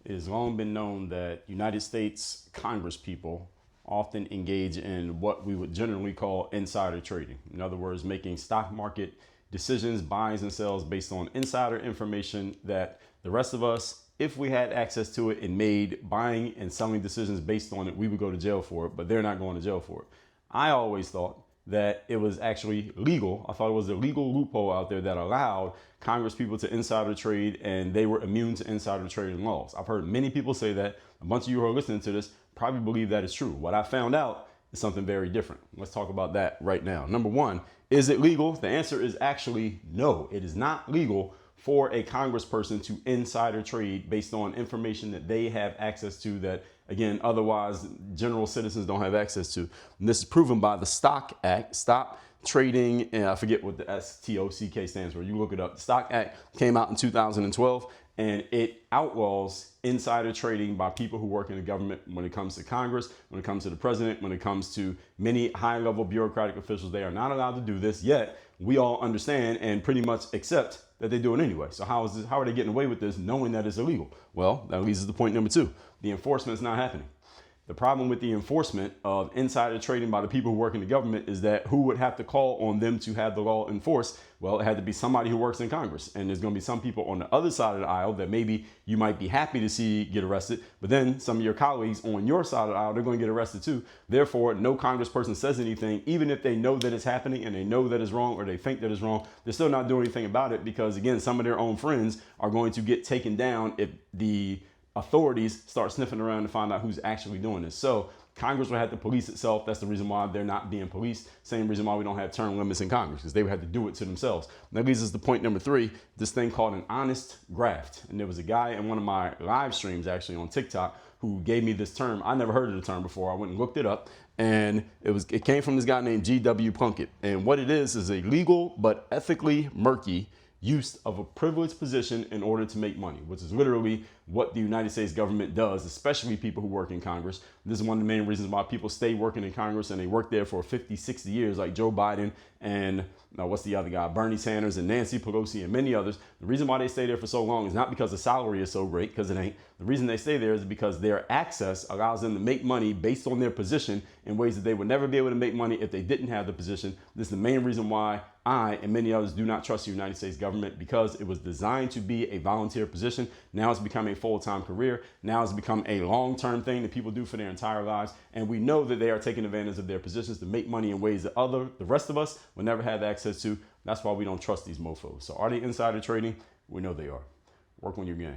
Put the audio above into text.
It has long been known that United States Congress people often engage in what we would generally call insider trading. In other words, making stock market decisions, buys and sells based on insider information that the rest of us, if we had access to it and made buying and selling decisions based on it, we would go to jail for it, but they're not going to jail for it. I always thought that it was actually legal. I thought it was a legal loophole out there that allowed Congress people to insider trade, and they were immune to insider trading laws. I've heard many people say that. A bunch of you who are listening to this probably believe that is true. What I found out is something very different. Let's talk about that right now. Number one, is it legal? The answer is actually no. It is not legal for a congressperson to insider trade based on information that they have access to that, again, otherwise general citizens don't have access to. And this is proven by the Stock Act, Stop Trading, and I forget what the STOCK stands for. You look it up. The Stock Act came out in 2012, and it outlaws insider trading by people who work in the government when it comes to Congress, when it comes to the president, when it comes to many high-level bureaucratic officials. They are not allowed to do this, yet we all understand and pretty much accept that they do it anyway. So how are they getting away with this knowing that it's illegal? Well, that leads us to point number two. The enforcement is not happening. The problem with the enforcement of insider trading by the people who work in the government is that who would have to call on them to have the law enforced? Well, it had to be somebody who works in Congress. And there's going to be some people on the other side of the aisle that maybe you might be happy to see get arrested. But then some of your colleagues on your side of the aisle, they're going to get arrested too. Therefore, no congressperson says anything, even if they know that it's happening and they know that it's wrong or they think that it's wrong. They're still not doing anything about it because, again, some of their own friends are going to get taken down if the authorities start sniffing around to find out who's actually doing this. So Congress will have to police itself. That's the reason why they're not being policed. Same reason why we don't have term limits in Congress, because they would have to do it to themselves. And that leads us to point number three, this thing called an honest graft. And there was a guy in one of my live streams actually on TikTok who gave me this term. I never heard of the term before. I went and looked it up, and it came from this guy named G.W. Plunkett. And what it is a legal but ethically murky use of a privileged position in order to make money, which is literally what the United States government does, especially people who work in Congress. This is one of the main reasons why people stay working in Congress and they work there for 50, 60 years, like Joe Biden and what's the other guy, Bernie Sanders and Nancy Pelosi and many others. The reason why they stay there for so long is not because the salary is so great, because it ain't. The reason they stay there is because their access allows them to make money based on their position in ways that they would never be able to make money if they didn't have the position. This is the main reason why I and many others do not trust the United States government, because it was designed to be a volunteer position. Now it's become a full-time career. Now it's become a long-term thing that people do for their entire lives. And we know that they are taking advantage of their positions to make money in ways that the rest of us will never have access to. That's why we don't trust these mofos. So are they insider trading? We know they are. Work on your game.